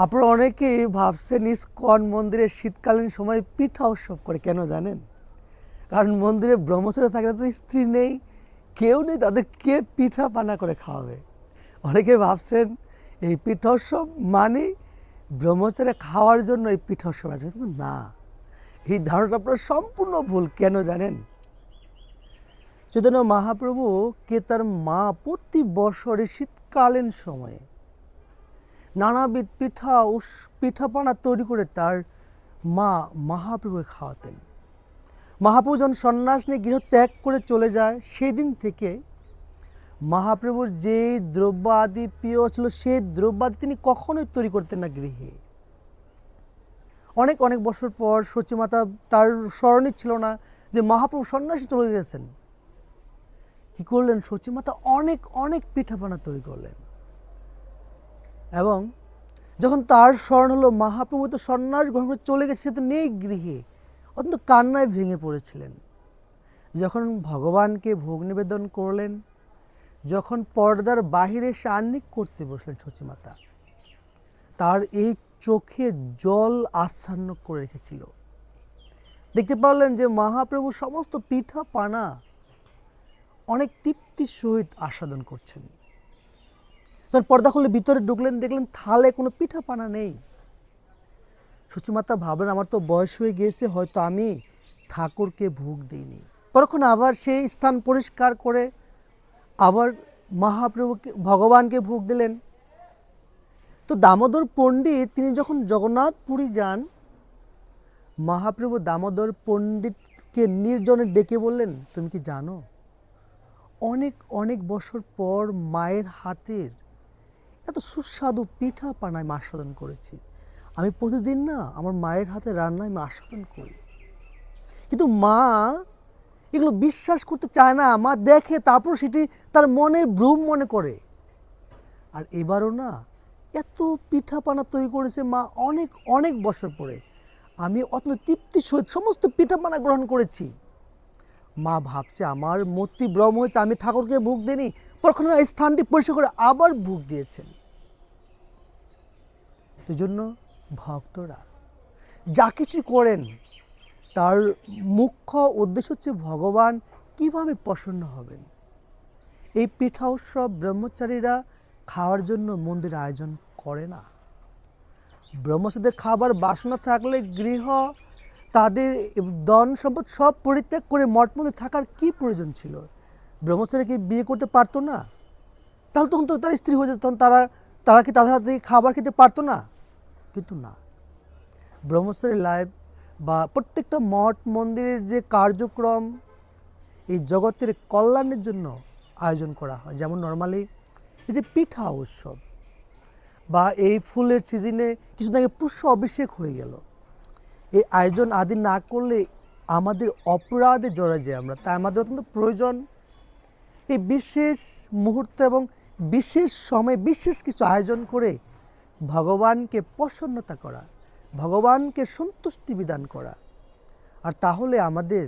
আপনারা অনেকেই ভাবছেন ইসকন মন্দিরে শীতকালীন সময় পিঠা উৎসব করে, কেন জানেন? কারণ মন্দিরে ব্রহ্মচারী থাকে, তো স্ত্রী নেই, কেউ নেই, তাদের কে পিঠা পানা করে খাওয়াবে? অনেকে ভাবছেন এই পিঠা উৎসব মানে ব্রহ্মচারী খাওয়ার জন্য এই পিঠা উৎসব আছে, কিন্তু না, এই ধারণাটা আপনার সম্পূর্ণ ভুল। কেন জানেন? চৈতন্য মহাপ্রভু কে তার মা প্রতি বছরে শীতকালীন সময়ে নানাবিধ পিঠাপানা তৈরি করে তার মা মহাপ্রভুকে খাওয়াতেন। মহাপ্রভু যখন সন্ন্যাস নিয়ে গৃহ ত্যাগ করে চলে যায়, সেই দিন থেকে মহাপ্রভুর যে দ্রব্যাদি প্রিয় ছিল, সেই দ্রব্যাদি তিনি কখনোই তৈরি করতেন না গৃহে। অনেক অনেক বছর পর সচিমাতা তার স্মরণই ছিল না যে মহাপ্রভু সন্ন্যাসী চলে গেছেন। কি করলেন? সচিমাতা অনেক অনেক পিঠাপানা তৈরি করলেন, এবং যখন তার স্মরণ হলো মহাপ্রভু তো সন্ন্যাস গ্রহণ করে চলে গেছে, সে তো নেই গৃহে, অত্যন্ত কান্নায় ভেঙে পড়েছিলেন। যখন ভগবানকে ভোগ নিবেদন করলেন, যখন পর্দার বাহিরে সে আহ্নিক করতে বসলেন সচিমাতা, তার এই চোখে জল আচ্ছন্ন করে রেখেছিল। দেখতে পারলেন যে মহাপ্রভু সমস্ত পিঠা পানা অনেক তৃপ্তির সহিত আস্বাদন করছেন। তখন পর্দা খুলে ভিতরে ঢুকলেন, দেখলেন থালে কোনো পিঠা পানা নেই। সচিমাতা ভাবলেন, আমার তো বয়স হয়ে গিয়েছে, হয়তো আমি ঠাকুরকে ভোগ দিইনি। পরক্ষণ আবার সেই স্থান পরিষ্কার করে আবার মহাপ্রভুকে ভগবানকে ভোগ দিলেন। তো দামোদর পণ্ডিত তিনি যখন জগন্নাথপুরী যান, মহাপ্রভু দামোদর পণ্ডিতকে নির্জনে ডেকে বললেন, তুমি কি জানো, অনেক অনেক বছর পর মায়ের হাতের এত সুস্বাদু পিঠা পানা আমি আস্বাদন করেছি। আমি প্রতিদিন না আমার মায়ের হাতে রান্না আমি আস্বাদন করি, কিন্তু মা এগুলো বিশ্বাস করতে চায় না। মা দেখে, তারপর সেটি তার মনের ভ্রম মনে করে। আর এবারও না এত পিঠাপানা তৈরি করেছে মা অনেক অনেক বছর পরে, আমি অত্যন্ত তৃপ্তির সহিত সমস্ত পিঠাপানা গ্রহণ করেছি। মা ভাবছে আমার মতি ভ্রম হয়েছে, আমি ঠাকুরকে ভোগ দিইনি। তখন এই স্থানটি পরিষ্কার করে আবার ভোগ দিয়েছেন। এই জন্য ভক্তরা যা কিছু করেন তার মুখ্য উদ্দেশ্য হচ্ছে ভগবান কিভাবে প্রসন্ন হবেন। এই পিঠা উৎসব ব্রহ্মচারীরা খাওয়ার জন্য মন্দির আয়োজন করে না। ব্রহ্মচারীদের খাবার বাসনা থাকলে গৃহ, তাদের ধন সম্পদ সব পরিত্যাগ করে মঠ মন্দির থাকার কি প্রয়োজন ছিল? ব্রহ্মচারীকে বিয়ে করতে পারতো না? তাহলে তখন তো তার স্ত্রী হয়ে যেত, তখন তারা কি তাদের হাতে খাবার খেতে পারতো না? কিন্তু না, ব্রহ্মচারী লাইফ বা প্রত্যেকটা মঠ মন্দিরের যে কার্যক্রম এই জগতের কল্যাণের জন্য আয়োজন করা হয়। যেমন নর্মালি এই যে পিঠা উৎসব বা এই ফুলের সিজনে কিছুদিন আগে পুষ্প অভিষেক হয়ে গেল, এই আয়োজন আদি না করলে আমাদের অপরাধে জড়ায় যায় আমরা। তাই আমাদের অত্যন্ত প্রয়োজন এই বিশেষ মুহূর্ত এবং বিশেষ সময়ে বিশেষ কিছু আয়োজন করে ভগবানকে প্রসন্নতা করা, ভগবানকে সন্তুষ্টি বিধান করা। আর তাহলে আমাদের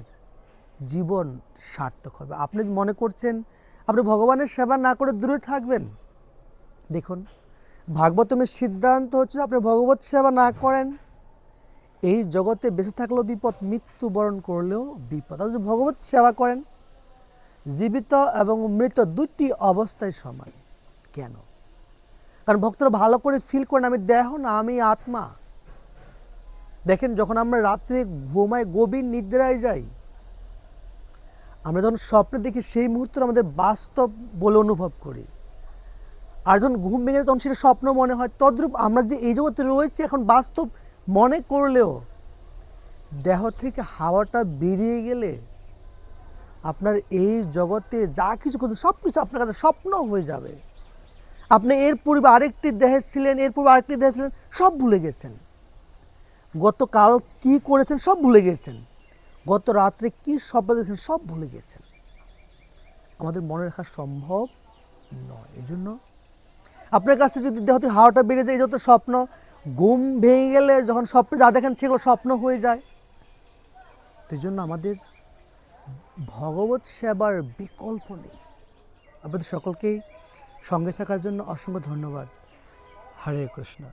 জীবন সার্থক হবে। আপনি মনে করছেন আপনি ভগবানের সেবা না করে দূরে থাকবেন, দেখুন ভাগবতমের সিদ্ধান্ত হচ্ছে আপনি ভগবত সেবা না করেন, এই জগতে বেঁচে থাকলেও বিপদ, মৃত্যুবরণ করলেও বিপদ। আর যদি ভগবত সেবা করেন, জীবিত এবং মৃত দুটি অবস্থায় সমান। কেন? কারণ ভক্তরা ভালো করে ফিল করেন আমি দেহ না, আমি আত্মা। দেখেন যখন আমরা রাত্রে ঘুমায় গভীর নিদ্রায় যাই, আমরা যখন স্বপ্নে দেখি সেই মুহূর্তে আমাদের বাস্তব বলে অনুভব করি। আর যখন ঘুম ভেঙে যায় তখন সেটা স্বপ্ন মনে হয়। তদ্রূপ আমরা যে এই জগতে রয়েছি এখন বাস্তব মনে করলেও দেহ থেকে হাওয়াটা বেরিয়ে গেলে আপনার এই জগতে যা কিছু করতে সব কিছু আপনার কাছে স্বপ্ন হয়ে যাবে। আপনি এর পূর্বে আরেকটি দেহে ছিলেন, এর পূর্বে আরেকটি দেহে ছিলেন, সব ভুলে গেছেন। গতকাল কি করেছেন সব ভুলে গেছেন। গত রাত্রে কি স্বপ্ন দেখেছেন সব ভুলে গেছেন। আমাদের মনে রাখা সম্ভব নয়। এই জন্য আপনার কাছে যদি দেহ থেকে হাওয়াটা বেড়ে যায়, এই যত স্বপ্ন, ঘুম ভেঙে গেলে যখন স্বপ্নে যা দেখেন সেগুলো স্বপ্ন হয়ে যায়। এই জন্য আমাদের ভগবত সেবার বিকল্প নেই। আপনাদের সকলকেই সঙ্গে থাকার জন্য অসংখ্য ধন্যবাদ। হরে কৃষ্ণ।